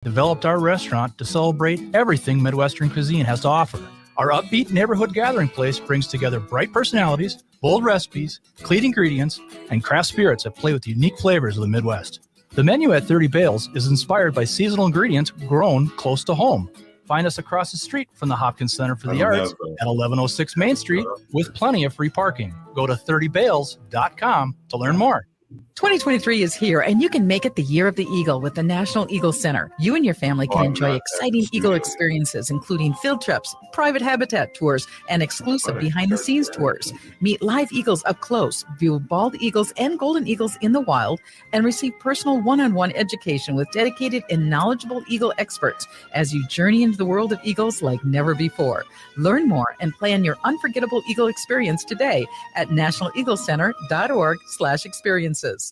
developed our restaurant to celebrate everything Midwestern cuisine has to offer. Our upbeat neighborhood gathering place brings together bright personalities, bold recipes, clean ingredients, and craft spirits that play with the unique flavors of the Midwest. The menu at 30 Bales is inspired by seasonal ingredients grown close to home. Find us across the street from the Hopkins Center for the Arts at 1106 Main Street with plenty of free parking. Go to 30bales.com to learn more. 2023 is here, and you can make it the year of the Eagle with the National Eagle Center. You and your family can enjoy exciting Eagle experiences, including field trips, private habitat tours, and exclusive behind-the-scenes tours. Meet live eagles up close, view bald eagles and golden eagles in the wild, and receive personal one-on-one education with dedicated and knowledgeable Eagle experts as you journey into the world of eagles like never before. Learn more and plan your unforgettable Eagle experience today at nationaleaglecenter.org/experiences.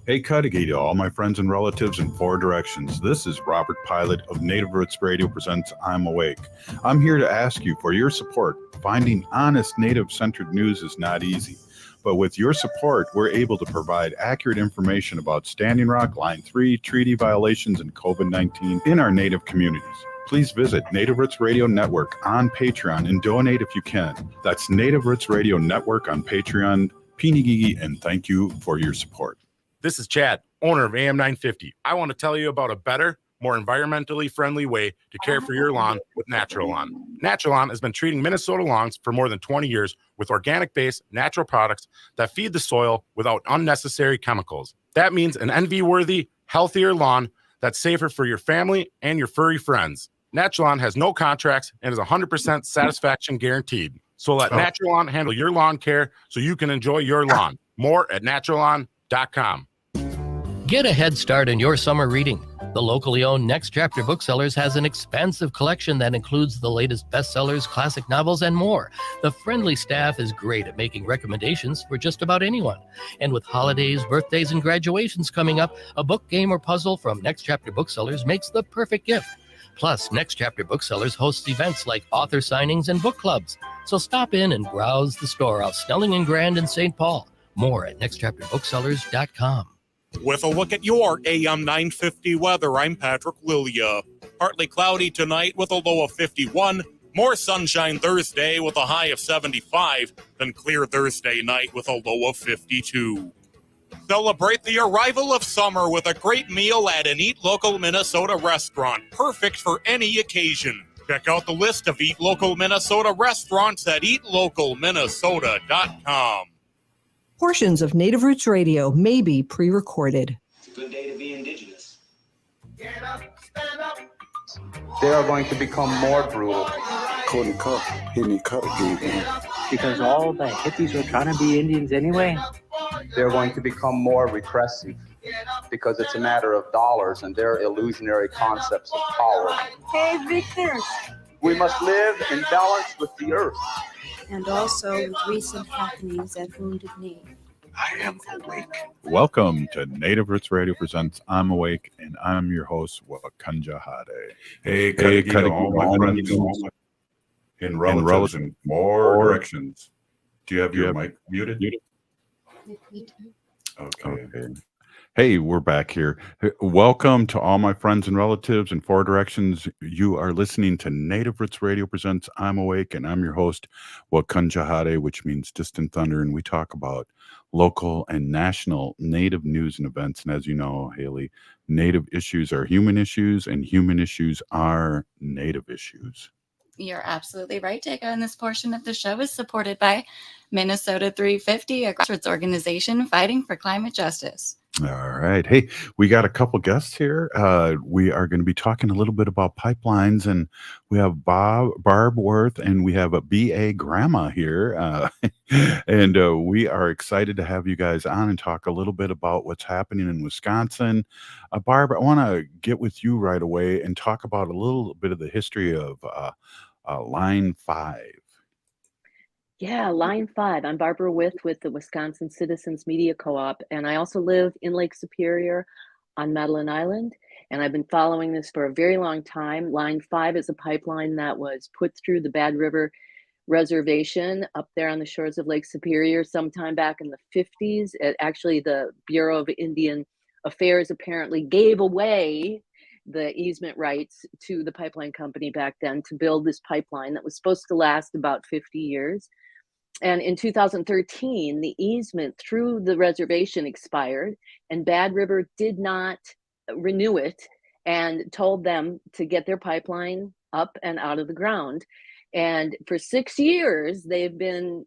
Hey, Cudahy to all my friends and relatives in 4 directions. This is Robert Pilot of Native Roots Radio presents I'm Awake. I'm here to ask you for your support. Finding honest Native-centered news is not easy, but with your support, we're able to provide accurate information about Standing Rock, Line 3, treaty violations, and COVID-19 in our Native communities. Please visit Native Roots Radio Network on Patreon and donate if you can. That's Native Roots Radio Network on Patreon. Pinigigi, and thank you for your support. This is Chad, owner of AM 950. I want to tell you about a better, more environmentally friendly way to care for your lawn with Natural Lawn. Natural Lawn has been treating Minnesota lawns for more than 20 years with organic-based natural products that feed the soil without unnecessary chemicals. That means an envy-worthy, healthier lawn that's safer for your family and your furry friends. Natural Lawn has no contracts and is 100% satisfaction guaranteed. So let Natural Lawn handle your lawn care so you can enjoy your lawn. More at naturalawn.com. Get a head start in your summer reading. The locally owned Next Chapter Booksellers has an expansive collection that includes the latest bestsellers, classic novels, and more. The friendly staff is great at making recommendations for just about anyone. And with holidays, birthdays, and graduations coming up, a book, game, or puzzle from Next Chapter Booksellers makes the perfect gift. Plus, Next Chapter Booksellers hosts events like author signings and book clubs. So stop in and browse the store off Snelling and Grand in St. Paul. More at nextchapterbooksellers.com. With a look at your AM 950 weather, I'm Patrick Lilia. Partly cloudy tonight with a low of 51. More sunshine Thursday with a high of 75. Then clear Thursday night with a low of 52. Celebrate the arrival of summer with a great meal at an Eat Local Minnesota restaurant, perfect for any occasion. Check out the list of Eat Local Minnesota restaurants at eatlocalminnesota.com. Portions of Native Roots Radio may be pre-recorded. It's a good day to be indigenous. Get up, stand up. They are going to become more brutal. Couldn't cut, any cut again. Because all the hippies were trying to be Indians anyway. They're going to become more repressive because it's a matter of dollars and their illusionary concepts of power. Hey, Victor. We must live in balance with the earth. And also with recent happenings at Wounded Knee. I am awake. Welcome to Native Roots Radio presents I'm Awake, and I'm your host, Wakanja Hade. Hey, all my friends in relatives in more directions. Do you have your mic muted? Okay. Hey, we're back here. Welcome to all my friends and relatives in 4 directions. You are listening to Native Roots Radio presents I'm Awake, and I'm your host, Wakanja Hade, which means Distant Thunder, and we talk about local and national Native news and events. And as you know, Haley, Native issues are human issues, and human issues are Native issues. You're absolutely right, Jacob. And this portion of the show is supported by Minnesota 350, a grassroots organization fighting for climate justice. All right. Hey, we got a couple guests here. We are going to be talking a little bit about pipelines, and we have Barb Worth, and we have a BA Grandma here. And we are excited to have you guys on and talk a little bit about what's happening in Wisconsin. Barb, I want to get with you right away and talk about a little bit of the history of Line 5. Yeah, Line 5. I'm Barbara with the Wisconsin Citizens Media Co-op, and I also live in Lake Superior on Madeline Island, and I've been following this for a very long time. Line 5 is a pipeline that was put through the Bad River Reservation up there on the shores of Lake Superior sometime back in the 50s. Actually, the Bureau of Indian Affairs apparently gave away the easement rights to the pipeline company back then to build this pipeline that was supposed to last about 50 years. And in 2013, the easement through the reservation expired, and Bad River did not renew it and told them to get their pipeline up and out of the ground. And for 6 years, they've been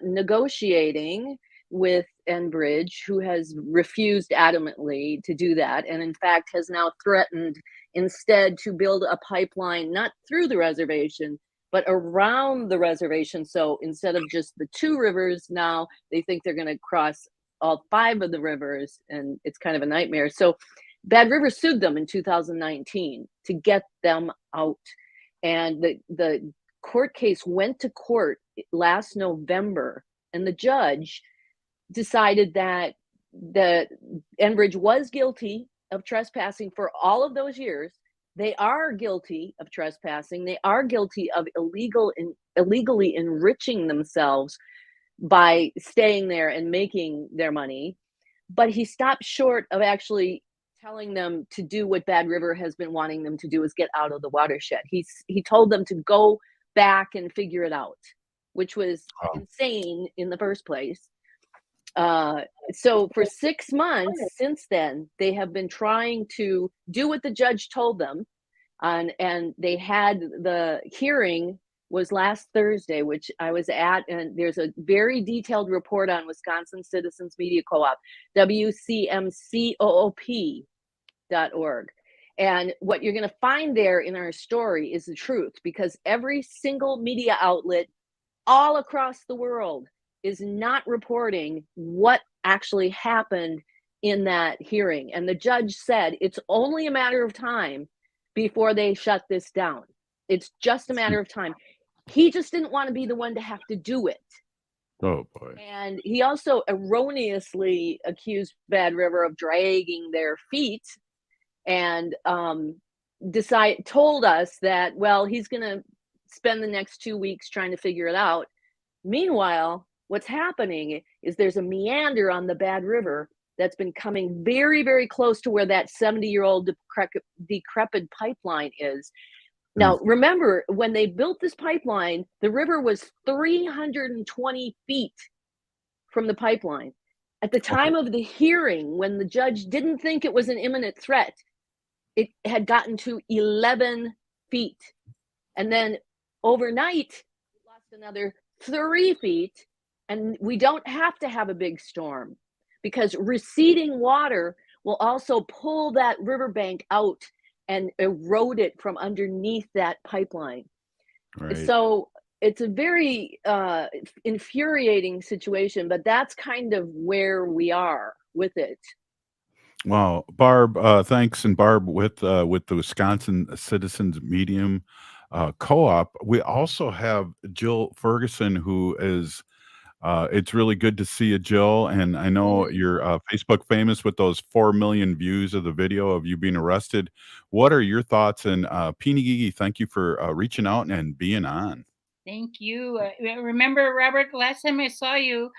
negotiating with Enbridge, who has refused adamantly to do that, and in fact has now threatened instead to build a pipeline not through the reservation, but around the reservation. So instead of just the 2 rivers, now they think they're going to cross all 5 of the rivers, and it's kind of a nightmare. So Bad River sued them in 2019 to get them out. And the court case went to court last November, and the judge decided that Enbridge was guilty of trespassing for all of those years. They are guilty of trespassing. They are guilty of illegally enriching themselves by staying there and making their money. But he stopped short of actually telling them to do what Bad River has been wanting them to do, is get out of the watershed. He told them to go back and figure it out, which was insane in the first place. So for 6 months since then, they have been trying to do what the judge told them. And they had the hearing was last Thursday, which I was at, and there's a very detailed report on Wisconsin Citizens Media Co-op, WCMCOOP.org. And what you're going to find there in our story is the truth, because every single media outlet all across the world is not reporting what actually happened in that hearing. And the judge said it's only a matter of time before they shut this down. It's just a matter of time. He just didn't want to be the one to have to do it. Oh boy. And he also erroneously accused Bad River of dragging their feet, and told us that, well, he's going to spend the next 2 weeks trying to figure it out. Meanwhile, what's happening is there's a meander on the Bad River that's been coming very, very close to where that 70-year-old decrepit pipeline is. Now, remember, when they built this pipeline, the river was 320 feet from the pipeline. At the time of the hearing, when the judge didn't think it was an imminent threat, it had gotten to 11 feet. And then overnight, it lost another 3 feet. And we don't have to have a big storm, because receding water will also pull that riverbank out and erode it from underneath that pipeline. Right. So it's a very infuriating situation, but that's kind of where we are with it. Well, Barb, thanks. And Barb, with the Wisconsin Citizens Medium Co-op, we also have Jill Ferguson, who is, it's really good to see you, Jill. And I know you're Facebook famous with those 4 million views of the video of you being arrested. What are your thoughts? And Peony Gigi, thank you for reaching out and being on. Thank you. Remember, Robert, last time I saw you,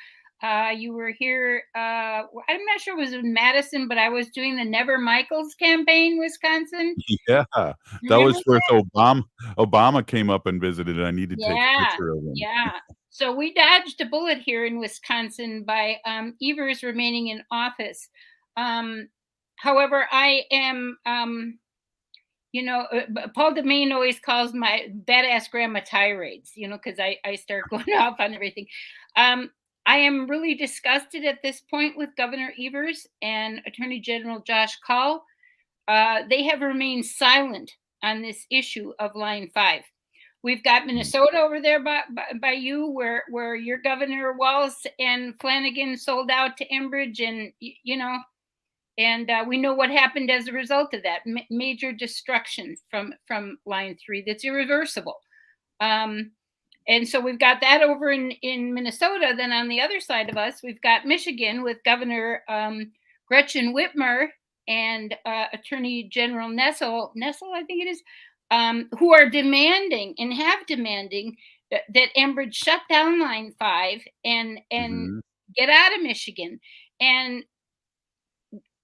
you were here. I'm not sure it was in Madison, but I was doing the Never Michaels campaign, Wisconsin. Yeah, that was where Obama came up and visited. I needed to take a picture of him. Yeah. So we dodged a bullet here in Wisconsin by Evers remaining in office. However, I am, Paul DeMaine always calls my badass grandma tirades, because I start going off on everything. I am really disgusted at this point with Governor Evers and Attorney General Josh Kaul. They have remained silent on this issue of Line 5. We've got Minnesota over there by you, where your Governor Walz and Flanagan sold out to Enbridge, and and we know what happened as a result of that. Major destruction from Line 3 that's irreversible. And so we've got that over in Minnesota. Then on the other side of us, we've got Michigan with Governor Gretchen Whitmer and Attorney General Nessel, I think it is, who are demanding and have demanding that Enbridge shut down Line 5 and get out of Michigan. And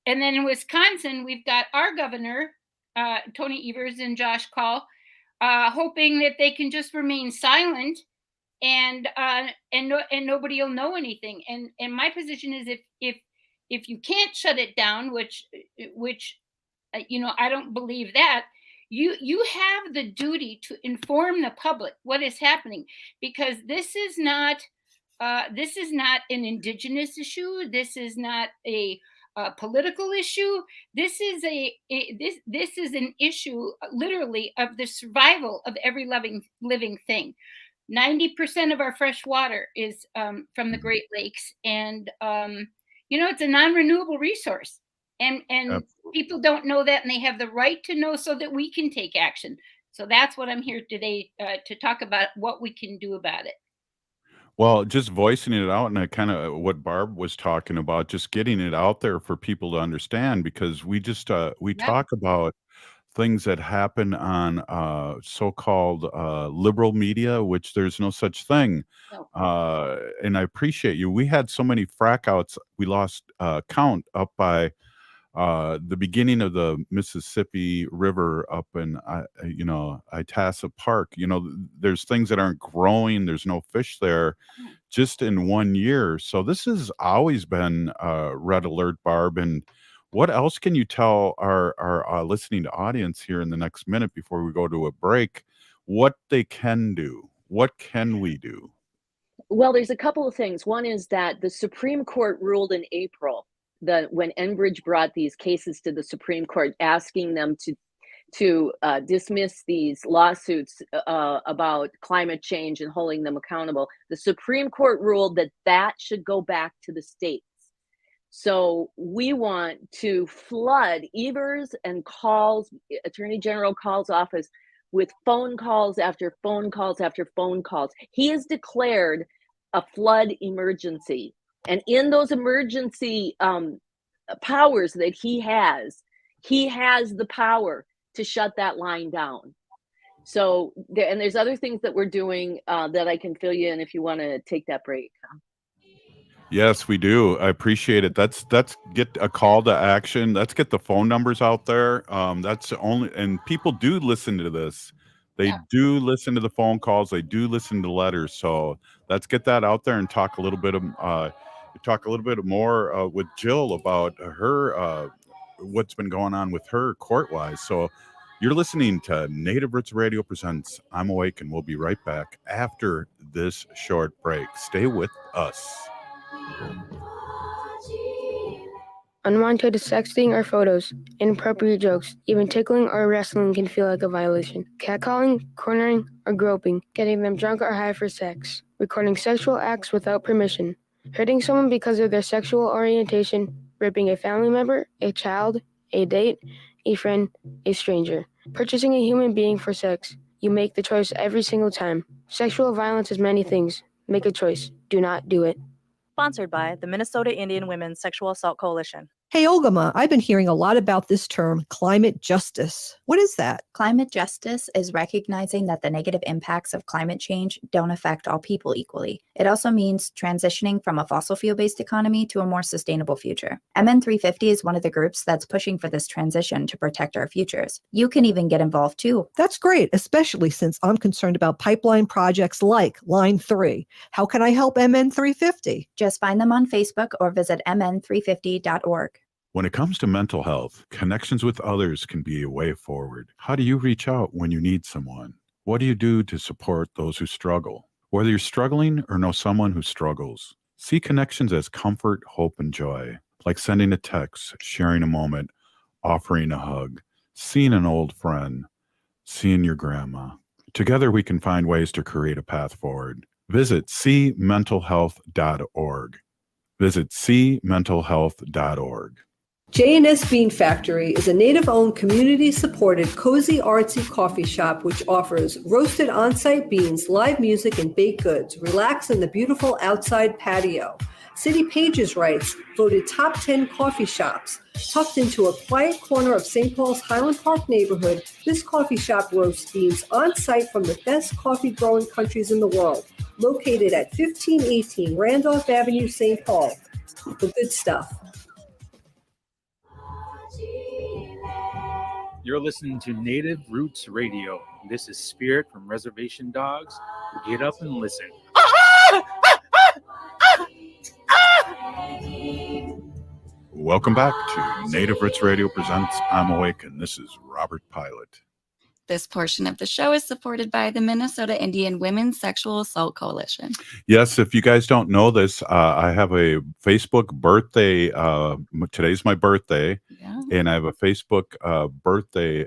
then in Wisconsin, we've got our governor Tony Evers and Josh Call, hoping that they can just remain silent and nobody will know anything. And my position is if you can't shut it down, which I don't believe that, you have the duty to inform the public what is happening, because this is not an indigenous issue. This is not a political issue. This is this is an issue literally of the survival of every living thing. 90% of our fresh water is from the Great Lakes, and it's a non-renewable resource, and people don't know that, and they have the right to know so that we can take action. So that's what I'm here today to talk about, what we can do about it. Well, just voicing it out, and kind of what Barb was talking about, just getting it out there for people to understand, because we just talk about things that happen on so-called liberal media, which there's no such thing. And I appreciate you. We had so many frackouts, we lost count up by the beginning of the Mississippi River up in Itasca Park. There's things that aren't growing. There's no fish there, just in 1 year. So this has always been red alert, Barb. And what else can you tell our listening audience here in the next minute before we go to a break? What they can do? What can we do? Well, there's a couple of things. One is that the Supreme Court ruled in April when Enbridge brought these cases to the Supreme Court, asking them to dismiss these lawsuits about climate change and holding them accountable. The Supreme Court ruled that should go back to the states. So we want to flood Evers and Attorney General Call's office with phone calls after phone calls after phone calls. He has declared a flood emergency. And in those emergency powers that he has the power to shut that line down. So there's other things that we're doing that I can fill you in if you want to take that break. Yes, we do. I appreciate it. Let's get a call to action. Let's get the phone numbers out there. That's only, and people do listen to this. They do listen to the phone calls. They do listen to letters. So let's get that out there and talk a little bit more with Jill about her what's been going on with her court-wise. So you're listening to Native Roots Radio Presents I'm Awake, and we'll be right back after this short break. Stay with us. Unwanted sexting or photos, inappropriate jokes, even tickling or wrestling can feel like a violation. Catcalling, cornering, or groping, getting them drunk or high for sex, recording sexual acts without permission, hurting someone because of their sexual orientation, raping a family member, a child, a date, a friend, a stranger, purchasing a human being for sex. You make the choice every single time. Sexual violence is many things. Make a choice. Do not do it. Sponsored by the Minnesota Indian Women's Sexual Assault Coalition. Hey, Olgama, I've been hearing a lot about this term, climate justice. What is that? Climate justice is recognizing that the negative impacts of climate change don't affect all people equally. It also means transitioning from a fossil fuel-based economy to a more sustainable future. MN350 is one of the groups that's pushing for this transition to protect our futures. You can even get involved too. That's great, especially since I'm concerned about pipeline projects like Line 3. How can I help MN350? Just find them on Facebook or visit mn350.org. When it comes to mental health, connections with others can be a way forward. How do you reach out when you need someone? What do you do to support those who struggle? Whether you're struggling or know someone who struggles, see connections as comfort, hope, and joy, like sending a text, sharing a moment, offering a hug, seeing an old friend, seeing your grandma. Together we can find ways to create a path forward. Visit cmentalhealth.org. Visit cmentalhealth.org. J&S Bean Factory is a native-owned, community-supported, cozy, artsy coffee shop which offers roasted on-site beans, live music, and baked goods. Relax in the beautiful outside patio. City Pages writes, voted top 10 coffee shops. Tucked into a quiet corner of St. Paul's Highland Park neighborhood, this coffee shop roasts beans on-site from the best coffee-growing countries in the world. Located at 1518 Randolph Avenue, St. Paul. The good stuff. You're listening to Native Roots Radio. This is Spirit from Reservation Dogs. Get up and listen. Welcome back to Native Roots Radio presents I'm Awake, and this is Robert Pilot. This portion of the show is supported by the Minnesota Indian Women's Sexual Assault Coalition. Yes, if you guys don't know this, I have a Facebook birthday. Today's my birthday, and I have a Facebook birthday.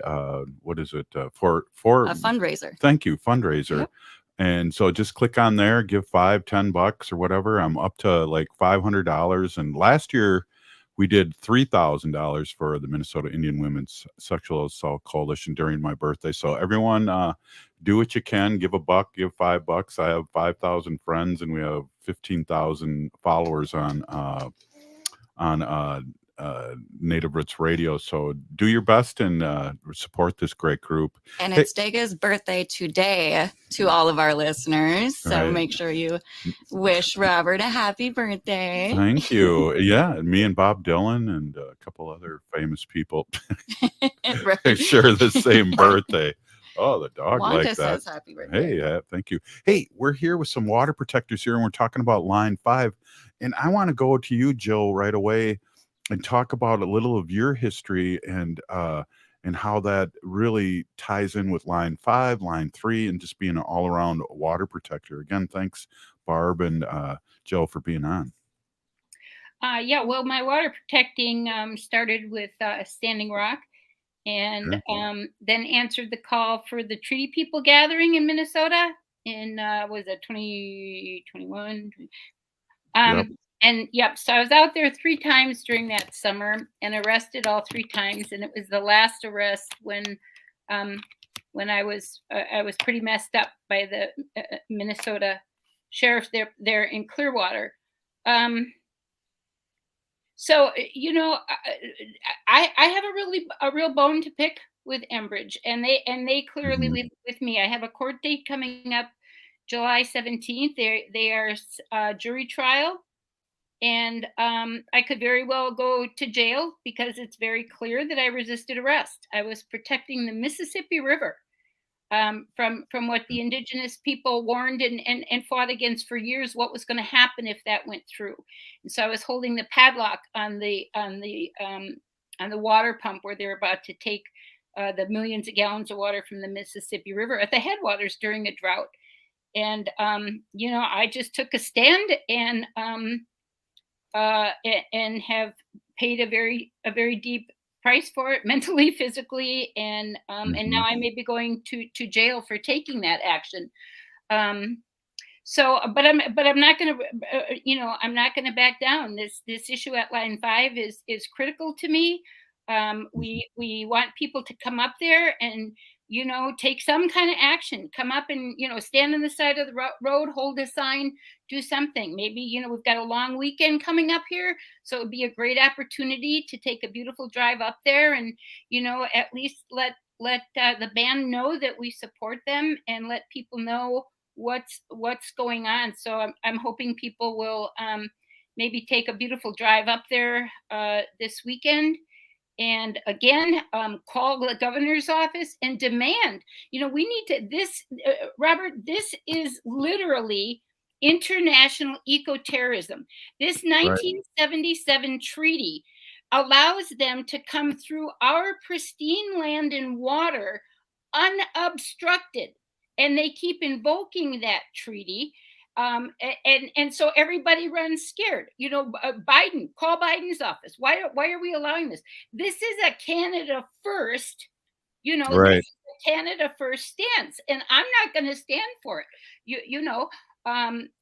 What is it for? A fundraiser. Thank you, fundraiser. Yep. And so just click on there, give $5-10 or whatever. I'm up to like $500. And last year we did $3,000 for the Minnesota Indian Women's Sexual Assault Coalition during my birthday. So everyone, do what you can. Give $1, give $5. I have 5,000 friends, and we have 15,000 followers on Native Roots Radio. So do your best and support this great group. And it's Dega's birthday today to all of our listeners. So make sure you wish Robert a happy birthday. Thank you. Yeah, me and Bob Dylan and a couple other famous people share the same birthday. Oh, the dog Wanda like that. says happy birthday. Hey, thank you. Hey, we're here with some water protectors here, and we're talking about Line 5. And I want to go to you, Jill, right away and talk about a little of your history and how that really ties in with Line 5, Line 3, and just being an all-around water protector. Again, thanks, Barb and Jill, for being on. Yeah, well, my water protecting started with Standing Rock, and then answered the call for the Treaty People gathering in Minnesota in, was it 2021? And so I was out there 3 times during that summer and arrested all 3 times. And it was the last arrest when I was pretty messed up by the Minnesota sheriff there in Clearwater. So, you know, I have a real bone to pick with Enbridge, and they clearly live with me. I have a court date coming up July 17th. They are jury trial. And I could very well go to jail because it's very clear that I resisted arrest. I was protecting the Mississippi River from what the indigenous people warned and fought against for years, what was going to happen if that went through. And so I was holding the padlock on the water pump where they're about to take the millions of gallons of water from the Mississippi River at the headwaters during a drought. And you know, I just took a stand and have paid a very deep price for it, mentally, physically, and now I may be going to jail for taking that action. So, but I'm not going to, I'm not going to back down. This issue at Line 5 is critical to me. We want people to come up there and, take some kind of action, come up and, stand on the side of the road, hold a sign, do something. Maybe, we've got a long weekend coming up here. So it would be a great opportunity to take a beautiful drive up there and, at least let the band know that we support them and let people know what's going on. So I'm hoping people will maybe take a beautiful drive up there this weekend. And again, call the governor's office and demand, we need to, Robert, this is literally international ecoterrorism. This 1977 treaty allows them to come through our pristine land and water unobstructed. And they keep invoking that treaty. And so everybody runs scared. Biden, call Biden's office. Why are we allowing this? This is a Canada first, this is a Canada first stance, and I'm not going to stand for it.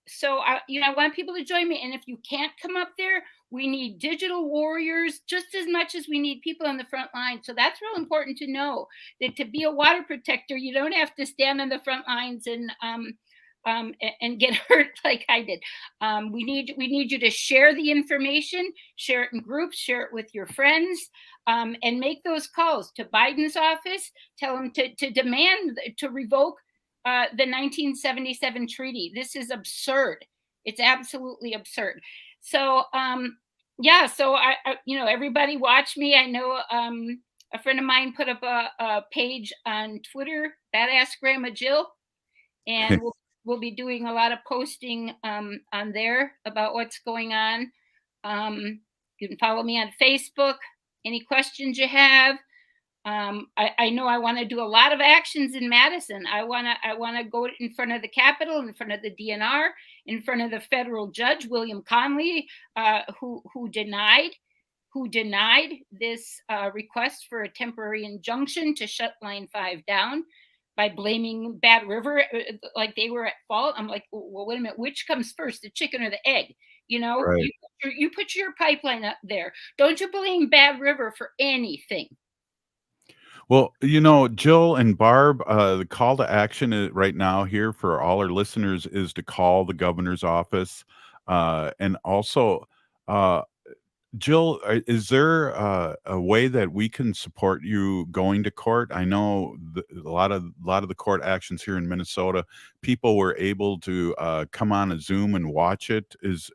So I want people to join me. And if you can't come up there, we need digital warriors just as much as we need people on the front line. So that's real important to know that to be a water protector, you don't have to stand on the front lines and get hurt like I did. We need you to share the information, share it in groups, share it with your friends, and make those calls to Biden's office. Tell them to demand to revoke the 1977 treaty. This is absurd. It's absolutely absurd. So so I everybody watch me. I know a friend of mine put up a page on Twitter, Badass Grandma Jill, and we'll be doing a lot of posting on there about what's going on. You can follow me on Facebook. Any questions you have? I know I want to do a lot of actions in Madison. I want to go in front of the Capitol, in front of the DNR, in front of the federal judge William Conley, who denied this request for a temporary injunction to shut Line 5 down by blaming Bad River like they were at fault. I'm like, well, wait a minute, which comes first, the chicken or the egg? You know, Right. you put your pipeline up there. Don't you blame Bad River for anything. Well, Jill and Barb, the call to action right now here for all our listeners is to call the governor's office. And also, Jill, is there a way that we can support you going to court? I know a lot of the court actions here in Minnesota, people were able to come on a Zoom and watch it. Is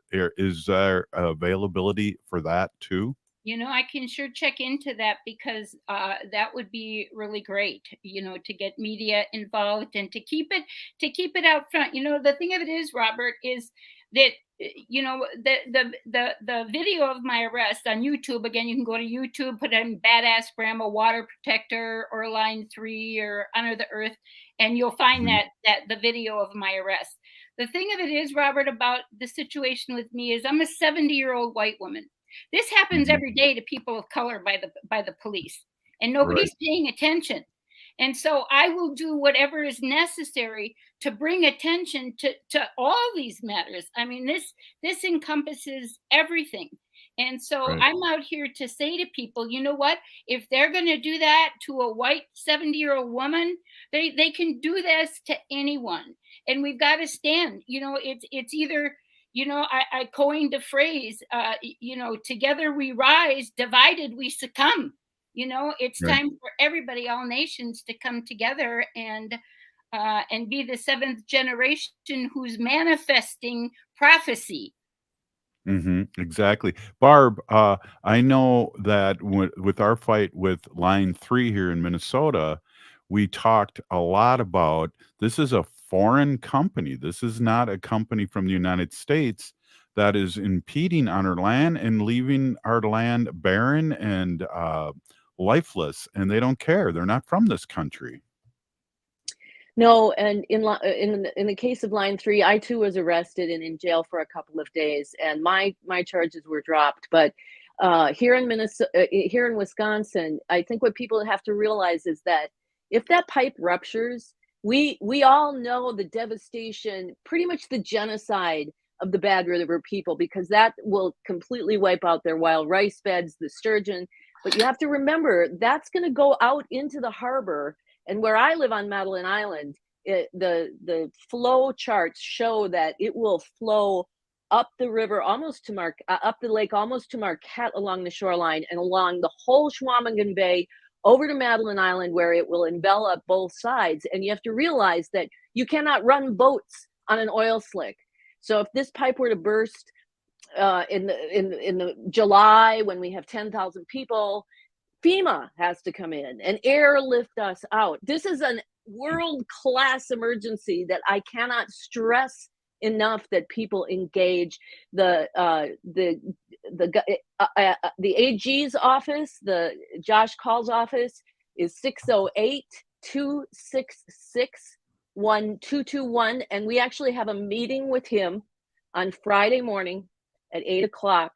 there availability for that too? I can sure check into that because that would be really great, to get media involved and to keep it out front. The thing of it is, Robert, is that the video of my arrest on YouTube. Again, you can go to YouTube, put in Badass Grandma Water Protector or Line 3 or Honor the Earth, and you'll find that the video of my arrest. The thing of it is, Robert, about the situation with me is I'm a 70-year-old white woman. This happens every day to people of color by the police, and nobody's paying attention. And so I will do whatever is necessary to bring attention to all these matters. I mean, this encompasses everything. And so I'm out here to say to people, you know what? If they're going to do that to a white 70-year-old woman, they can do this to anyone. And we've got to stand. It's either, I coined the phrase, together we rise, divided we succumb. It's time for everybody, all nations, to come together and be the seventh generation who's manifesting prophecy. Exactly. Barb, I know that with our fight with Line 3 here in Minnesota, we talked a lot about this is a foreign company. This is not a company from the United States that is impeding on our land and leaving our land barren and lifeless, and they don't care. They're not from this country. No, and in the case of Line 3, I too was arrested and in jail for a couple of days, and my charges were dropped. But here in Wisconsin, I think what people have to realize is that if that pipe ruptures, we all know the devastation, pretty much the genocide of the Bad River people, because that will completely wipe out their wild rice beds, the sturgeon. But you have to remember that's going to go out into the harbor. And where I live on Madeline Island, the flow charts show that it will flow up the river almost to up the lake almost to Marquette along the shoreline and along the whole Schwamigan Bay over to Madeline Island, where it will envelop both sides. And you have to realize that you cannot run boats on an oil slick. So if this pipe were to burst in the July when we have 10,000 people, FEMA has to come in and airlift us out. This is a world-class emergency that I cannot stress enough that people engage. The AG's office, the Josh Call's office, is 608-266-1221, and we actually have a meeting with him on Friday morning at 8:00.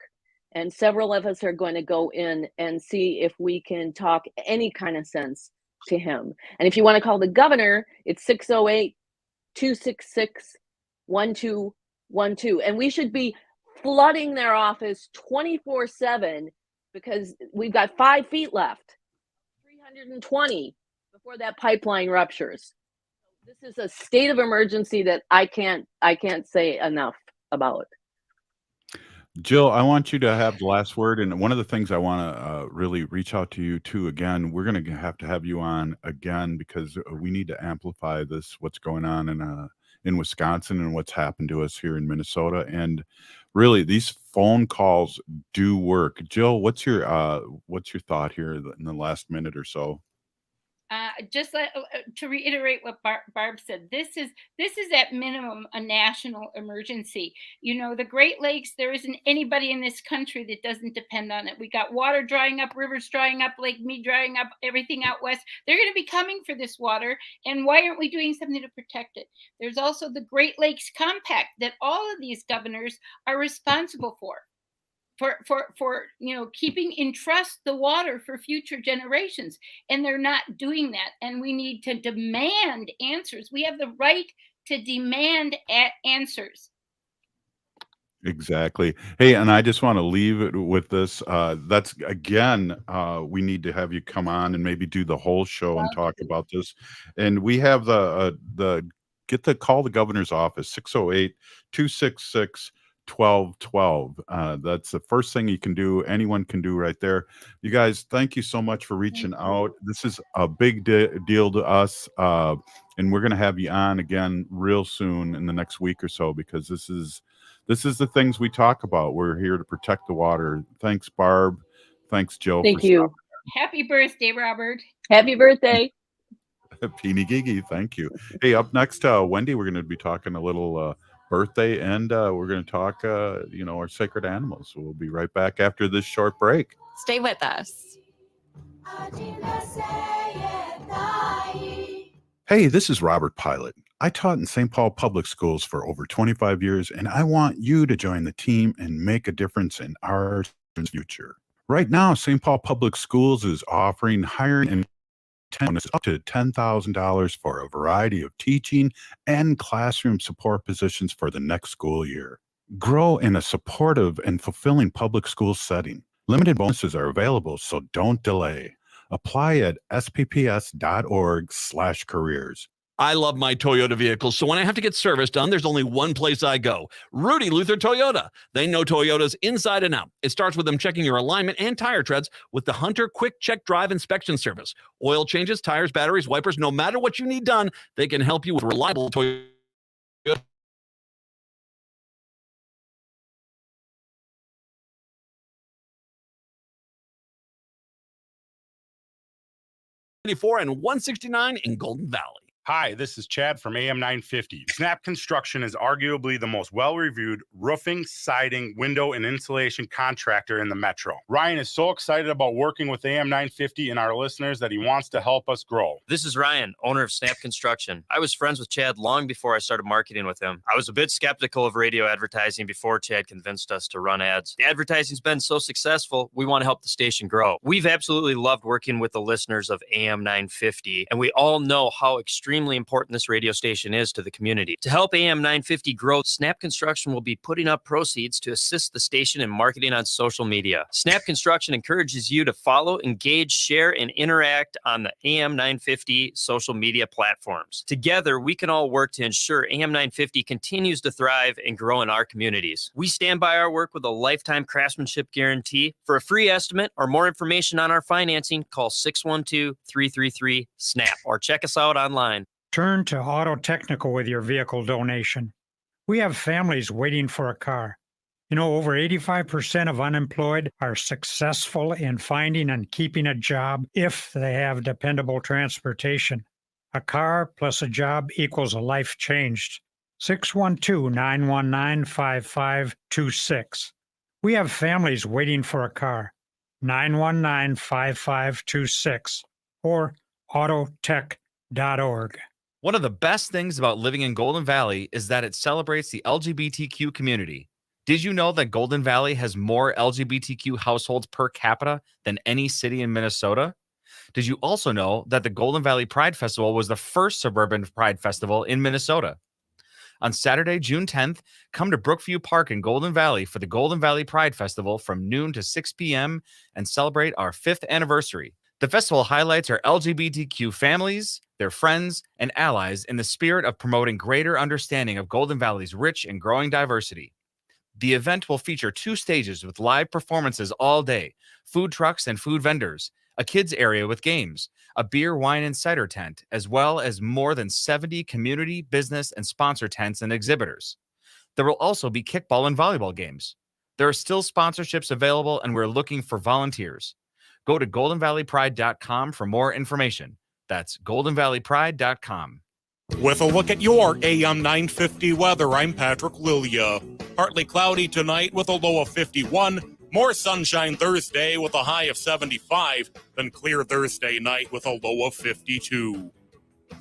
And several of us are going to go in and see if we can talk any kind of sense to him. And if you want to call the governor, it's 608-266-1212. And we should be flooding their office 24/7 because we've got 5 feet left, 320 before that pipeline ruptures. This is a state of emergency that I can't say enough about. Jill, I want you to have the last word. And one of the things I want to really reach out to you too, again, we're going to have you on again because we need to amplify what's going on in Wisconsin and what's happened to us here in Minnesota. And really, these phone calls do work. Jill, what's your thought here in the last minute or so? Just to reiterate what Barb said, this is at minimum a national emergency. The Great Lakes, there isn't anybody in this country that doesn't depend on it. We got water drying up, rivers drying up, Lake Mead drying up, everything out west. They're going to be coming for this water. And why aren't we doing something to protect it? There's also the Great Lakes Compact that all of these governors are responsible for keeping in trust the water for future generations, and they're not doing that. And we need to demand answers. We have the right to demand answers. Exactly. Hey, and I just want to leave it with this. That's again, we need to have you come on and maybe do the whole show and talk about this. And we have call the governor's office, 608-266 1212. That's the first thing you can do. Anyone can do right there. You guys, thank you so much for reaching out. This is a big deal to us. And we're going to have you on again real soon in the next week or so, because this is the things we talk about. We're here to protect the water. Thanks, Barb. Thanks, Jill. Thank you. Happy birthday, Robert. Happy birthday. Peeny Gigi, thank you. Hey, up next, Wendy, we're going to be talking a little birthday, and we're going to talk, our sacred animals. So we'll be right back after this short break. Stay with us. Hey, this is Robert Pilot. I taught in St. Paul Public Schools for over 25 years, and I want you to join the team and make a difference in our future. Right now, St. Paul Public Schools is offering hiring and up to $10,000 for a variety of teaching and classroom support positions for the next school year. Grow in a supportive and fulfilling public school setting. Limited bonuses are available, so don't delay. Apply at spps.org/careers. I love my Toyota vehicles, so when I have to get service done, there's only one place I go. Rudy Luther Toyota. They know Toyotas inside and out. It starts with them checking your alignment and tire treads with the Hunter Quick Check Drive Inspection Service. Oil changes, tires, batteries, wipers, no matter what you need done, they can help you with reliable Toyota. And 169 in Golden Valley. Hi, this is Chad from AM 950. Snap Construction is arguably the most well-reviewed roofing, siding, window, and insulation contractor in the metro. Ryan is so excited about working with AM 950 and our listeners that he wants to help us grow. This is Ryan, owner of Snap Construction. I was friends with Chad long before I started marketing with him. I was a bit skeptical of radio advertising before Chad convinced us to run ads. The advertising's been so successful, we want to help the station grow. We've absolutely loved working with the listeners of AM 950, and we all know how extremely important this radio station is to the community. To help AM 950 grow, Snap Construction will be putting up proceeds to assist the station in marketing on social media. Snap Construction encourages you to follow, engage, share, and interact on the AM 950 social media platforms. Together, we can all work to ensure AM 950 continues to thrive and grow in our communities. We stand by our work with a lifetime craftsmanship guarantee. For a free estimate or more information on our financing, call 612-333-SNAP or check us out online. Turn to Auto Technical with your vehicle donation. We have families waiting for a car. Over 85% of unemployed are successful in finding and keeping a job if they have dependable transportation. A car plus a job equals a life changed. 612-919-5526. We have families waiting for a car. 919-5526 or autotech.org. One of the best things about living in Golden Valley is that it celebrates the LGBTQ community. Did you know that Golden Valley has more LGBTQ households per capita than any city in Minnesota? Did you also know that the Golden Valley Pride Festival was the first suburban Pride Festival in Minnesota? On Saturday, June 10th, come to Brookview Park in Golden Valley for the Golden Valley Pride Festival from noon to 6 p.m. and celebrate our 5th anniversary. The festival highlights our LGBTQ families, their friends, and allies in the spirit of promoting greater understanding of Golden Valley's rich and growing diversity. The event will feature 2 stages with live performances all day, food trucks and food vendors, a kids area with games, a beer, wine, and cider tent, as well as more than 70 community, business, and sponsor tents and exhibitors. There will also be kickball and volleyball games. There are still sponsorships available, and we're looking for volunteers. Go to goldenvalleypride.com for more information. That's goldenvalleypride.com. With a look at your AM 950 weather, I'm Patrick Lilia. Partly cloudy tonight with a low of 51. More sunshine Thursday with a high of 75. Then clear Thursday night with a low of 52.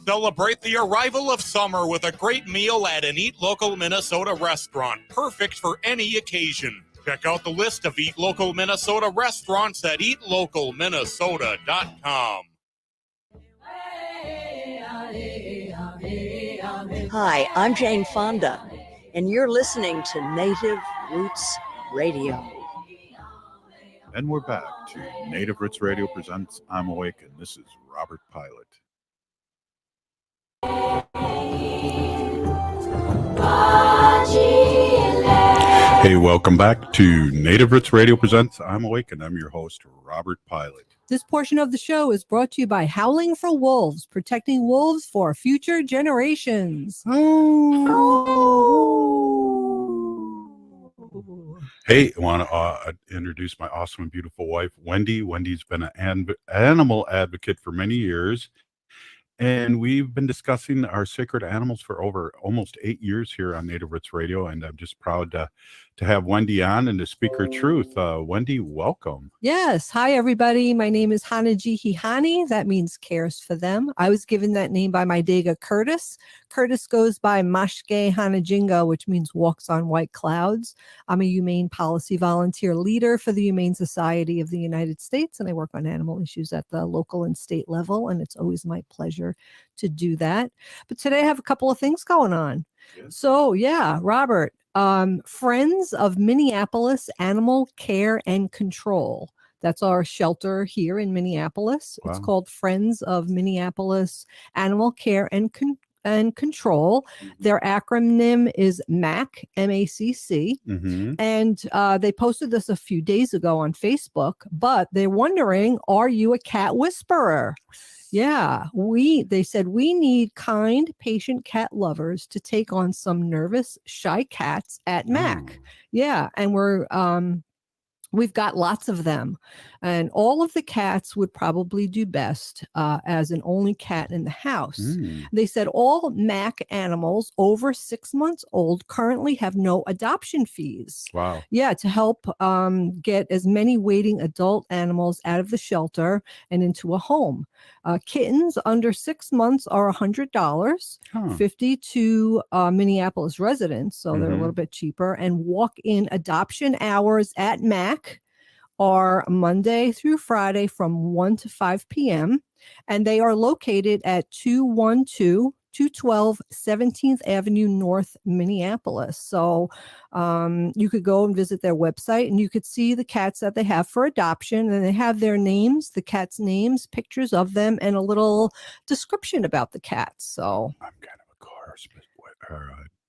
Celebrate the arrival of summer with a great meal at an Eat Local Minnesota restaurant, perfect for any occasion. Check out the list of Eat Local Minnesota restaurants at eatlocalminnesota.com. Hi, I'm Jane Fonda, and you're listening to Native Roots Radio. And we're back to Native Roots Radio presents I'm Awake, and this is Robert Pilot. Hey, welcome back to Native Roots Radio presents I'm Awake, and I'm your host, Robert Pilot. This portion of the show is brought to you by Howling for Wolves, protecting wolves for future generations. Hey, I want to introduce my awesome and beautiful wife, Wendy. Wendy's been an animal advocate for many years, and we've been discussing our sacred animals for over almost 8 years here on Native Roots Radio, and I'm just proud to have Wendy on and to speak her truth. Wendy, welcome. Yes. Hi, everybody. My name is Hanaji Hihani. That means cares for them. I was given that name by my Dega Curtis. Curtis goes by Mashke Hanajinga, which means walks on white clouds. I'm a humane policy volunteer leader for the Humane Society of the United States, and I work on animal issues at the local and state level, and it's always my pleasure to do that. But today I have a couple of things going on. Yes. So, yeah, Robert, Friends of Minneapolis Animal Care and Control. That's our shelter here in Minneapolis. Wow. It's called Friends of Minneapolis Animal Care and Control. Their acronym is MACC, M-A-C-C. Mm-hmm. And they posted this a few days ago on Facebook, but they're wondering, are you a cat whisperer? Yeah, they said we need kind, patient cat lovers to take on some nervous, shy cats at MACC. Yeah, and we've got lots of them, and all of the cats would probably do best as an only cat in the house. They said all MACC animals over 6 months old currently have no adoption fees. Wow. Yeah, to help get as many waiting adult animals out of the shelter and into a home. Kittens under 6 months are $100, $50 to Minneapolis residents, so they're a little bit cheaper. And walk-in adoption hours at MACC are Monday through Friday from 1 to 5 p.m. And they are located at 212 17th Avenue North, Minneapolis. So you could go and visit their website, and you could see the cats that they have for adoption. And they have their names, the cats' names, pictures of them, and a little description about the cats. So I'm kind of a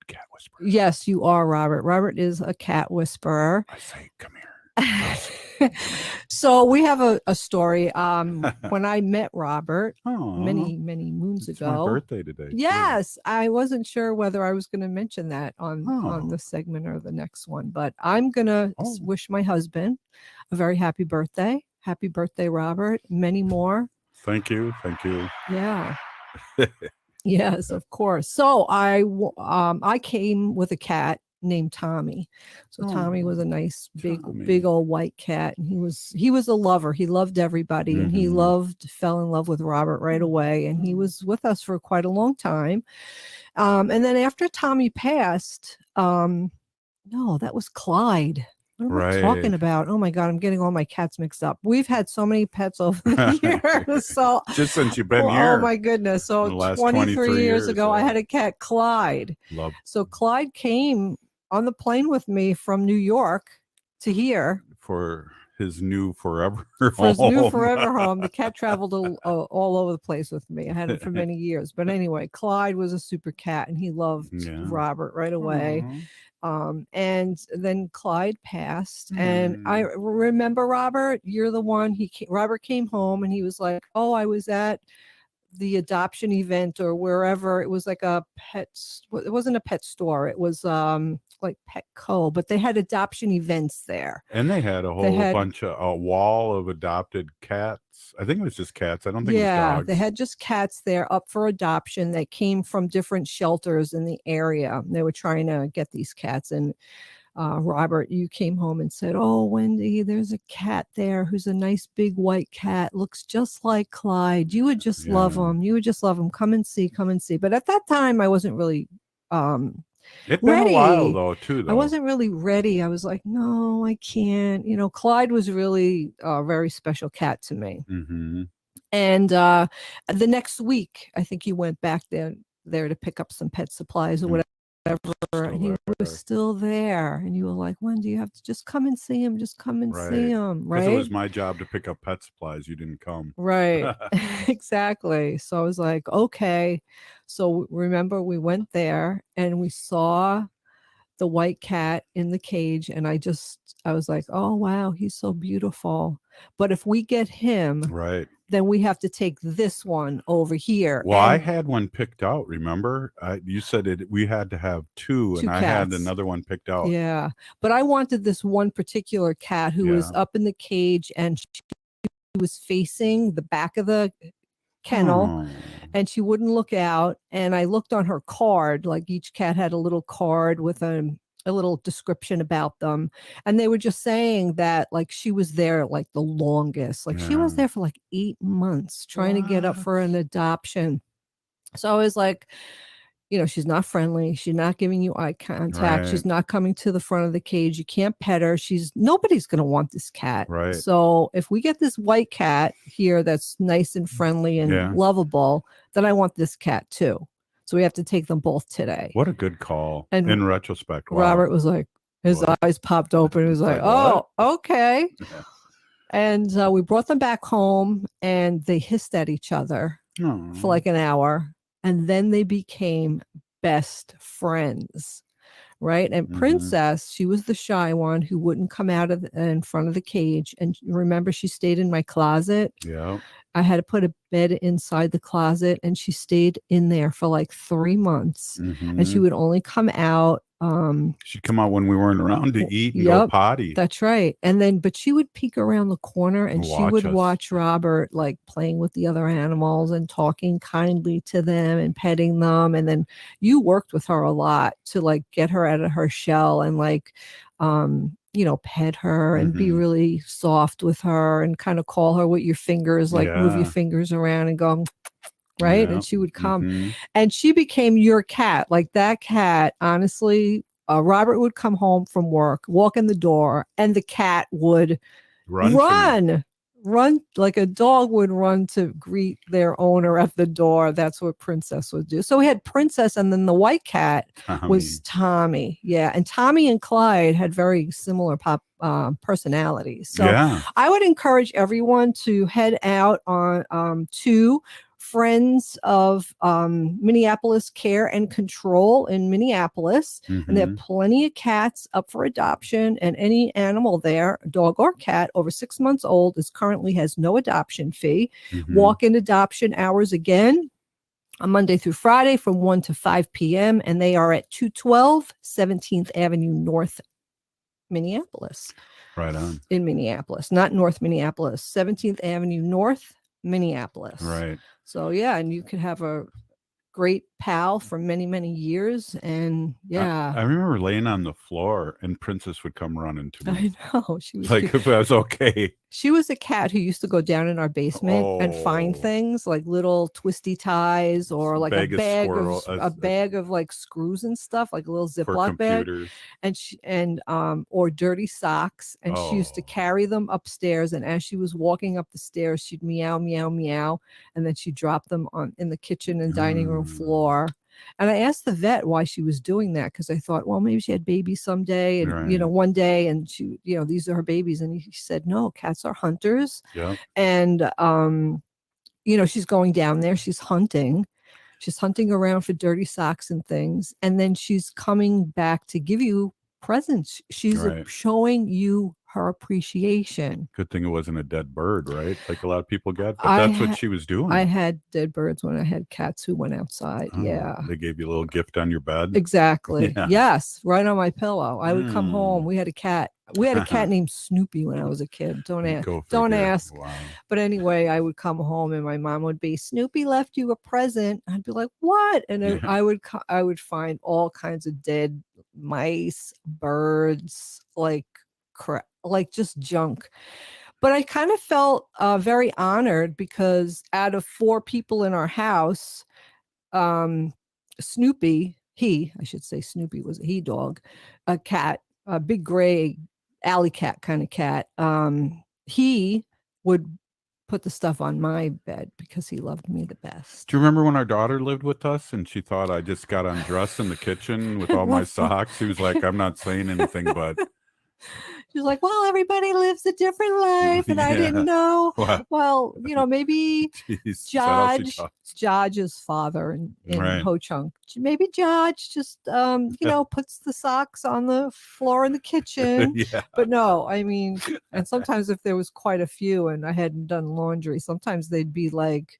cat whisperer. Yes, you are, Robert. Robert is a cat whisperer. I say, come here. So we have a story. When I met Robert many moons ago. It's my birthday today. Yes, I wasn't sure whether I was going to mention that on this segment or the next one, but I'm going to wish my husband a very happy birthday. Happy birthday, Robert. Many more. Thank you. Thank you. Yeah. Yes, of course. So I came with a cat named Tommy. So Tommy was a nice big old white cat, and he was a lover. He loved everybody, and he fell in love with Robert right away, and he was with us for quite a long time. And then after Tommy passed, no, that was Clyde. What am I talking about? Oh my God, I'm getting all my cats mixed up. We've had so many pets over the years. So just since you've been here. Oh my goodness. So 23 years ago, I had a cat, Clyde. So Clyde came on the plane with me from New York to here. For his new forever For his new home. forever home. The cat traveled all over the place with me. I had it for many years. But anyway, Clyde was a super cat, and he loved Robert right away. And then Clyde passed, and I remember Robert. You're the one. Robert came home, and he was like, "Oh, I was at the adoption event or wherever." It was like a it wasn't a pet store. It was like Petco, but they had adoption events there. And they had a bunch of a wall of adopted cats. I think it was just cats. I don't think it was dogs. They had just cats there up for adoption. They came from different shelters in the area. They were trying to get these cats. And Robert, you came home and said, "Oh, Wendy, there's a cat there who's a nice big white cat. Looks just like Clyde. You would just love him. You would just love him. Come and see. Come and see." But at that time, I wasn't really It's been a while though, too. I wasn't really ready. I was like, "No, I can't." Clyde was really a very special cat to me. And the next week, I think you went back there to pick up some pet supplies or whatever. And he was still there, and you were like, "Wendy, you have to just come and see him. Just come and see him." Right? Because it was my job to pick up pet supplies. You didn't come. Right. Exactly. So I was like, okay. So remember, we went there and we saw the white cat in the cage, and I was like, "Oh wow, he's so beautiful." But if we get him, then we have to take this one over here. Well, I had one picked out. Remember, you said we had to have two, and I had another one picked out. Yeah, but I wanted this one particular cat who was up in the cage, and she was facing the back of the kennel, and she wouldn't look out. And I looked on her card, like each cat had a little card with a little description about them, and they were just saying that like she was there like the longest, like she was there for like 8 months trying to get up for an adoption. So I was like, she's not friendly, she's not giving you eye contact, she's not coming to the front of the cage, you can't pet her, nobody's gonna want this cat. So if we get this white cat here that's nice and friendly and lovable, then I want this cat too. So we have to take them both today. What a good call. And in retrospect, wow. Robert was like, his eyes popped open. He was like, "Oh, okay." And we brought them back home, and they hissed at each other for like an hour. And then they became best friends. Right. And Princess, she was the shy one who wouldn't come out in front of the cage. And remember, she stayed in my closet. Yeah. I had to put a bed inside the closet, and she stayed in there for like 3 months. And she would only come out. She'd come out when we weren't around to eat and go potty. That's right. And then, but she would peek around the corner, and she would watch Robert like playing with the other animals and talking kindly to them and petting them. And then you worked with her a lot to like get her out of her shell and like, pet her and be really soft with her and kind of call her with your fingers, like move your fingers around and go, right? And she would come and she became your cat. Like that cat, honestly, Robert would come home from work, walk in the door, and the cat would run like a dog would run to greet their owner at the door. That's what Princess would do. So we had Princess, and then the white cat was Tommy. Yeah. And Tommy and Clyde had very similar personalities. So I would encourage everyone to head out on to Friends of Minneapolis Care and Control in Minneapolis. And they have plenty of cats up for adoption, and any animal there, dog or cat over 6 months old, currently has no adoption fee. Walk-in adoption hours again on Monday through Friday from 1 to 5 p.m. And they are at 212 17th Avenue North, Minneapolis. Right on. In Minneapolis, not North Minneapolis, 17th Avenue North, Minneapolis. Right. So yeah, and you could have a great pal for many, many years. And I remember laying on the floor, and Princess would come running to me. I know. She was like, if I was okay. She was a cat who used to go down in our basement and find things like little twisty ties or like a bag of like screws and stuff, like a little Ziploc bag, and or dirty socks. And she used to carry them upstairs. And as she was walking up the stairs, she'd meow, meow, meow, and then she'd drop them in the kitchen and dining room floor. And I asked the vet why she was doing that, because I thought, well, maybe she had babies someday, and Right. one day, and she, these are her babies. And he said, no, cats are hunters. Yeah. And she's going down there, she's hunting. She's hunting around for dirty socks and things. And then she's coming back to give you presents. She's Right. showing you her appreciation. Good thing it wasn't a dead bird, right? Like a lot of people get, but that's what she was doing. I had dead birds when I had cats who went outside. Oh, Yeah. They gave you a little gift on your bed. Exactly. Yeah. Yes. Right on my pillow. I would come home. We had a cat. We had a cat named Snoopy when I was a kid. Don't ask. Go Don't figure. ask. Wow. But anyway, I would come home and my mom would be, Snoopy left you a present. I'd be like, what? And Yeah. I would find all kinds of dead mice, birds, like crap, like just junk. But I kind of felt very honored, because out of 4 people in our house, Snoopy, I should say Snoopy was a he dog, a cat, a big gray alley cat kind of cat. He would put the stuff on my bed because he loved me the best. Do you remember when our daughter lived with us and she thought I just got undressed in the kitchen with all my socks? She was like, I'm not saying anything, but she's like, well, everybody lives a different life, and I didn't know. What? Well, maybe Jeez, Jaj's father in Right. Ho Chunk. Maybe Jaj just puts the socks on the floor in the kitchen. Yeah. But no, I mean, and sometimes if there was quite a few and I hadn't done laundry, sometimes they'd be like,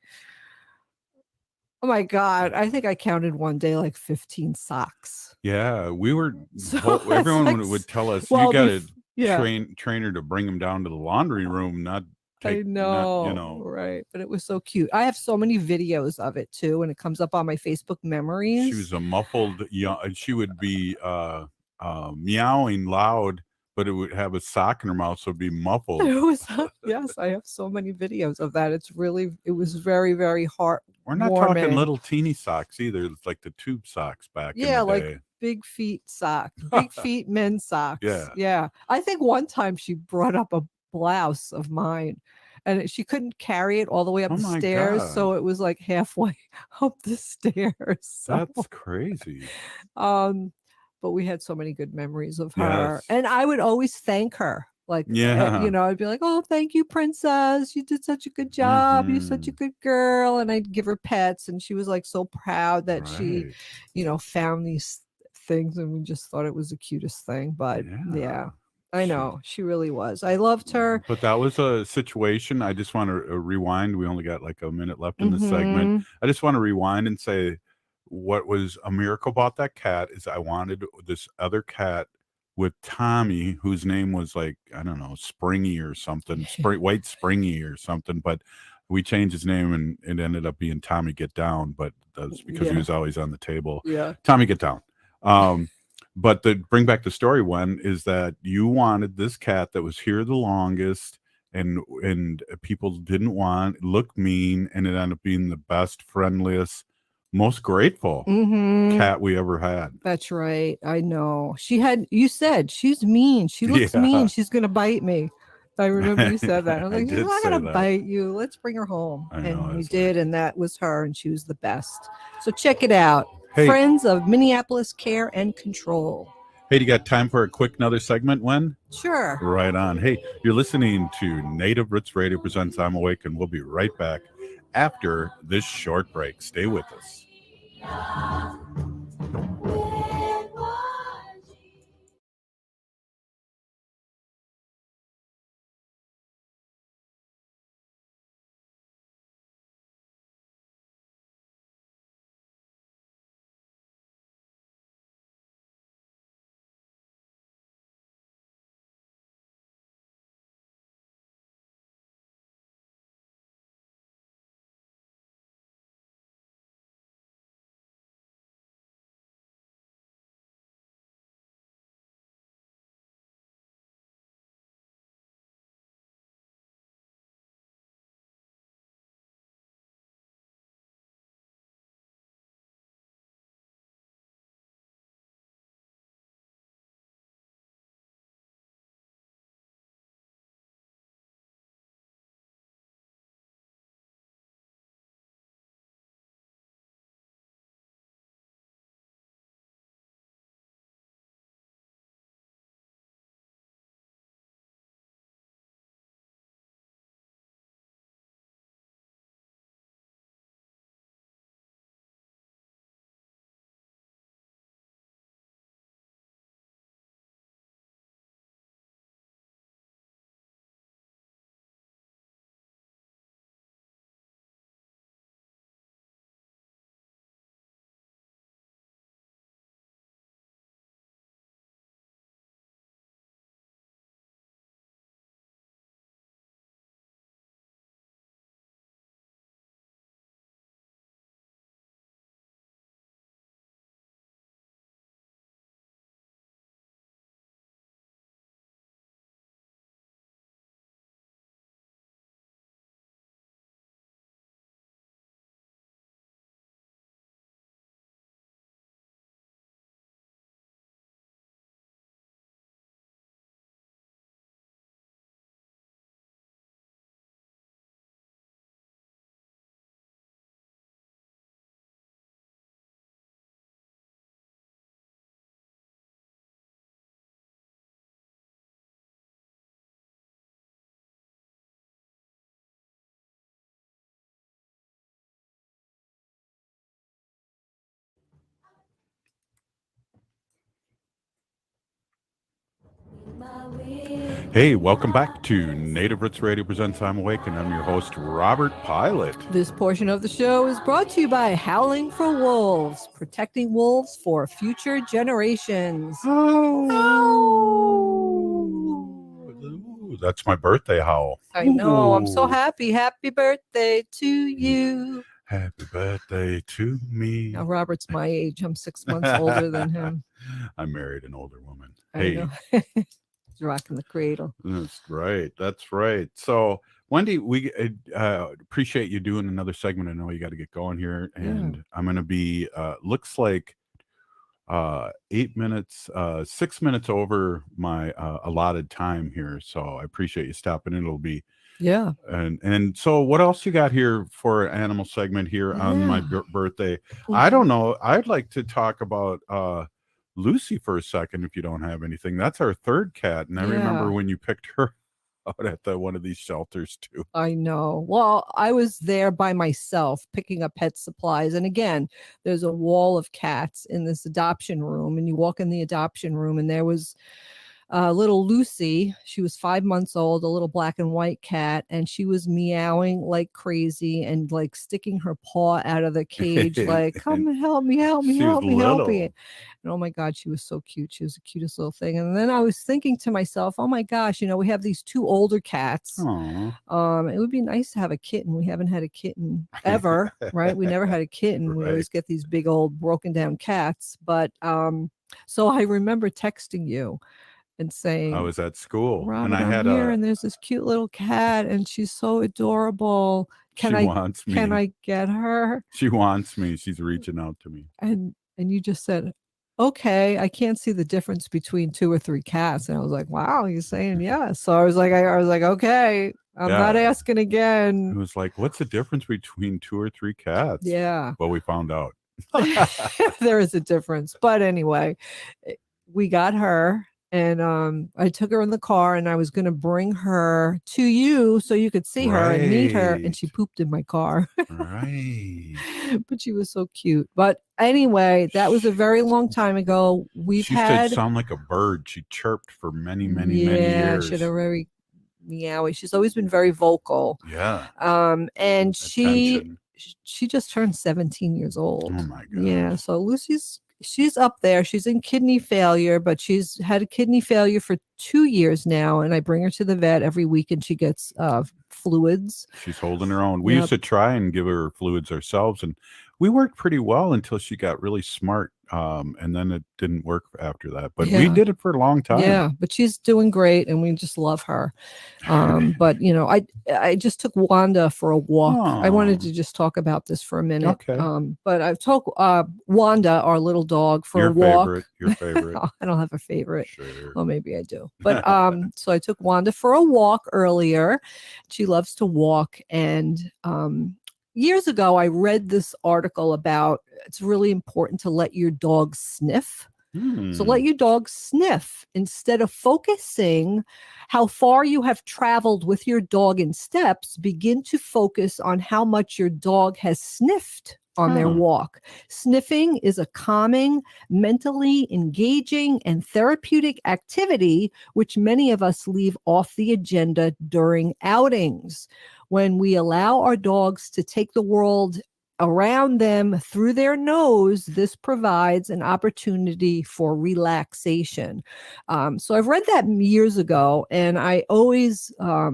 oh my God, I think I counted one day like 15 socks. Yeah, we were. So everyone that's like would tell us, well, you got to yeah. train her to bring them down to the laundry room, not take. I know, not, you know. right? But it was so cute. I have so many videos of it too, and it comes up on my Facebook memories. She was a muffled. She would be meowing loud, but it would have a sock in her mouth, so it'd be muffled. It was, yes, I have so many videos of that. It was very, very hard. We're not talking little teeny socks either. It's like the tube socks back in the day. Like big feet socks, big feet men's socks. Yeah. I think one time she brought up a blouse of mine, and she couldn't carry it all the way up the stairs, God. so it was like halfway up the stairs. So, that's crazy. But we had so many good memories of her, Yes. and I would always thank her. Like, Yeah. I'd be like, oh, thank you, princess. You did such a good job. You're such a good girl. And I'd give her pets. And she was like so proud that she, found these things. And we just thought it was the cutest thing. But yeah, I know. She really was. I loved her. But that was a situation. I just want to rewind. We only got like a minute left in the segment. I just want to rewind and say what was a miracle about that cat is I wanted this other cat with Tommy, whose name was like, I don't know, Springy or something, White Springy or something. But we changed his name and it ended up being Tommy Get Down. But that's because he was always on the table. Yeah. Tommy Get Down. But to bring back the story, Wen, is that you wanted this cat that was here the longest and people didn't look mean, and it ended up being the best, friendliest, most grateful cat we ever had. That's right. I know. You said she's mean. She looks mean. She's going to bite me. I remember you said that. I was like, she's not going to bite you. Let's bring her home. And we did. And that was her. And she was the best. So check it out. Hey. Friends of Minneapolis Care and Control. Hey, do you got time for a quick another segment, Wen? Sure. Right on. Hey, you're listening to Native Roots Radio presents I'm Awake, and we'll be right back after this short break. Stay with us. Hey, welcome back to Native Roots Radio Presents I'm Awake, and I'm your host, Robert Pilot. This portion of the show is brought to you by Howling for Wolves, protecting wolves for future generations. Ooh, that's my birthday howl. I know. I'm so Ooh. happy. Happy birthday to you. Happy birthday to me. Now, Robert's my age. I'm 6 months older than him. I married an older woman. I know. He's rocking the cradle. That's right. That's right. So, Wendy, we appreciate you doing another segment. I know you got to get going here, and I'm going to be looks like 8 minutes, 6 minutes over my allotted time here. So I appreciate you stopping in. It'll be and so what else you got here for an animal segment here on my birthday? I don't know. I'd like to talk about Lucy for a second, if you don't have anything. That's our third cat, and I remember when you picked her out at one of these shelters too. I know. Well, I was there by myself picking up pet supplies, and again, there's a wall of cats in this adoption room, and you walk in the adoption room, and there was little Lucy. She was 5 months old, a little black and white cat, and she was meowing like crazy and like sticking her paw out of the cage, like, come and help me, help me, help me, help me. And oh my God, she was so cute. She was the cutest little thing. And then I was thinking to myself, oh my gosh, we have these two older cats. It would be nice to have a kitten. We haven't had a kitten ever, right? We never had a kitten. We always get these big old broken down cats. But so I remember texting you and saying, I was at school, Robert, and I had and there's this cute little cat, and she's so adorable. Can I get her? She wants me. She's reaching out to me. And you just said, okay, I can't see the difference between 2 or 3 cats. And I was like, wow, you're saying yes. So I was like, okay, I'm not asking again. It was like, what's the difference between 2 or 3 cats? Yeah. Well, we found out. There is a difference. But anyway, we got her. And I took her in the car, and I was going to bring her to you so you could see her and meet her. And she pooped in my car. Right. But she was so cute. But anyway, that was a very long time ago. She used to sound like a bird. She chirped for many years. Yeah, she had a very meowy. She's always been very vocal. Yeah. And she just turned 17 years old. Oh my God. Yeah. So she's up there. She's in kidney failure, but she's had a kidney failure for 2 years now. And I bring her to the vet every week, and she gets fluids. She's holding her own. We used to try and give her fluids ourselves, and we worked pretty well until she got really smart. And then it didn't work after that, but we did it for a long time. Yeah, but she's doing great, and we just love her. But I just took Wanda for a walk. I wanted to just talk about this for a minute. Okay. But I took Wanda, our little dog, for a walk. Your favorite. I don't have a favorite. Sure. Well, maybe I do. But so I took Wanda for a walk earlier. She loves to walk, and years ago, I read this article about it's really important to let your dog sniff. So let your dog sniff instead of focusing how far you have traveled with your dog in steps. Begin to focus on how much your dog has sniffed on their walk. Sniffing is a calming, mentally engaging, and therapeutic activity, which many of us leave off the agenda during outings. When we allow our dogs to take the world around them through their nose, this provides an opportunity for relaxation. So I've read that years ago, and I always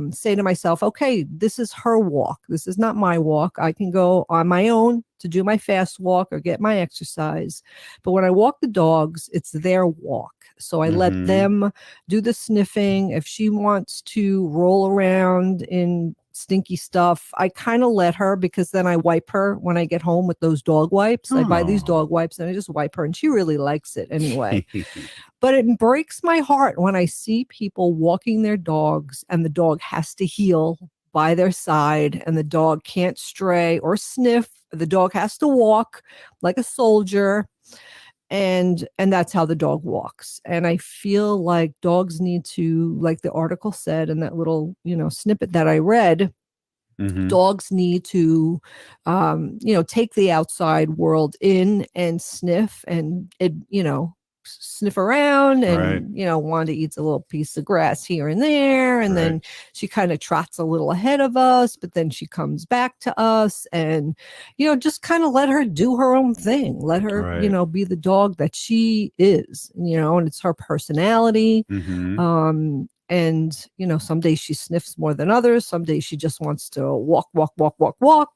say to myself, okay, this is her walk. This is not my walk. I can go on my own to do my fast walk or get my exercise. But when I walk the dogs, it's their walk. So I let them do the sniffing. If she wants to roll around in stinky stuff, I kind of let her, because then I wipe her when I get home with those dog wipes. I buy these dog wipes, and I just wipe her, and she really likes it anyway. But it breaks my heart when I see people walking their dogs, and the dog has to heel by their side, and the dog can't stray or sniff. The dog has to walk like a soldier. And that's how the dog walks. And I feel like dogs need to, like the article said in that little, snippet that I read, dogs need to, take the outside world in and sniff and, sniff around, and Right. you know, Wanda eats a little piece of grass here and there, and then she kind of trots a little ahead of us, but then she comes back to us, and you know, just kind of let her do her own thing, let her you know, be the dog that she is, you know, and it's her personality. And you know, some days she sniffs more than others, some days she just wants to walk,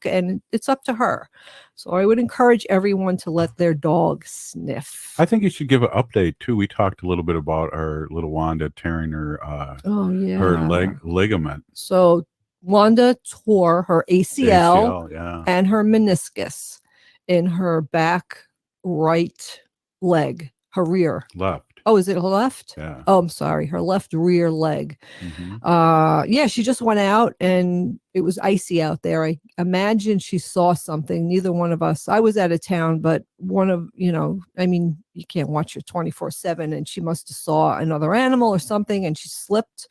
and it's up to her. So I would encourage everyone to let their dog sniff. I think you should give an update too. We talked a little bit about our little Wanda tearing her her ligament. So Wanda tore her ACL, yeah. and her meniscus in her back right leg, her rear. Left. Oh, is it her left? Yeah. Oh, I'm sorry. Her left rear leg. Yeah, she just went out and it was icy out there. I imagine she saw something. Neither one of us. I was out of town, but one of, you know, I mean, you can't watch her 24/7, and she must have saw another animal or something, and she slipped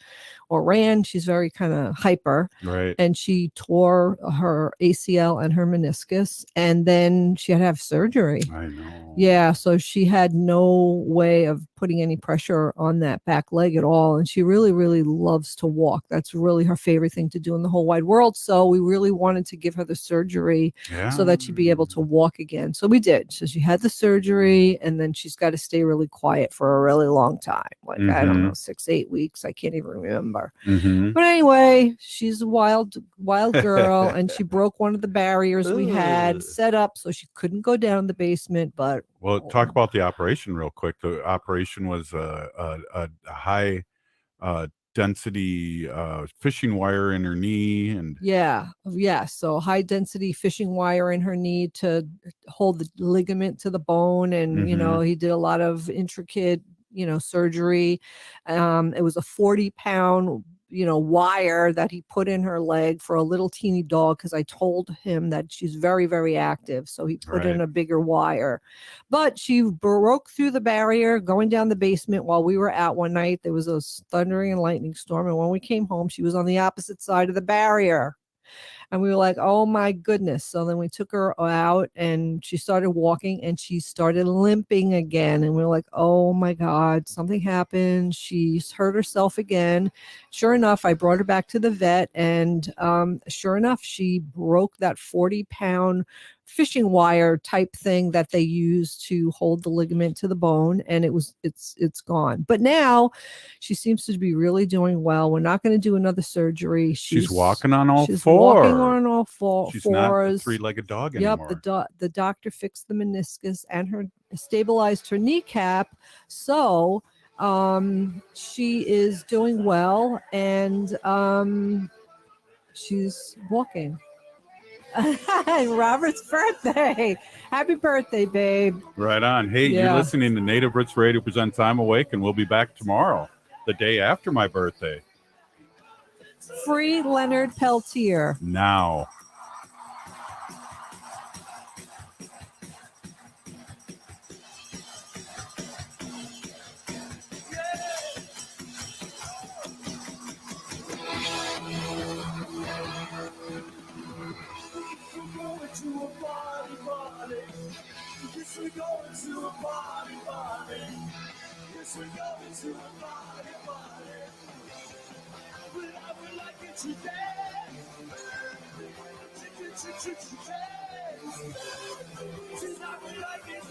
or ran. She's very kind of hyper. Right. And she tore her ACL and her meniscus, and then she had to have surgery. I know. Yeah, so she had no way of putting any pressure on that back leg at all. And she really, really loves to walk. That's really her favorite thing to do in the whole wide world. So we really wanted to give her the surgery so that she'd be able to walk again. So we did. So she had the surgery, and then she's got to stay really quiet for a really long time. Like, I don't know, 6-8 weeks. I can't even remember. But anyway, she's a wild girl, and she broke one of the barriers we had set up so she couldn't go down the basement. But well, talk about the operation real quick. The operation was a high density fishing wire in her knee, and so high density fishing wire in her knee to hold the ligament to the bone, and you know, he did a lot of intricate, you know, surgery. It was a 40-pound, you know, wire that he put in her leg for a little teeny dog, because I told him that she's very, very active, so he put in a bigger wire. But she broke through the barrier going down the basement while we were out one night. There was a thundering and lightning storm, and when we came home, she was on the opposite side of the barrier. And we were like, oh my goodness. So then we took her out, and she started walking, and she started limping again. And we were like, oh my God, something happened. She's hurt herself again. Sure enough, I brought her back to the vet, and sure enough, she broke that 40-pound fishing wire type thing that they use to hold the ligament to the bone, and it's gone. But now she seems to be really doing well. We're not going to do another surgery. She's walking on all she's fours. Walking on all fours. She's not a three-legged dog anymore. Yep, the doctor fixed the meniscus and stabilized her kneecap. So she is doing well, and she's walking. Robert's birthday. Happy birthday, babe. Right on. Hey, you're listening to Native Roots Radio presents I'm Awake, and we'll be back tomorrow, the day after my birthday. Free Leonard Peltier. Now. She's not like it.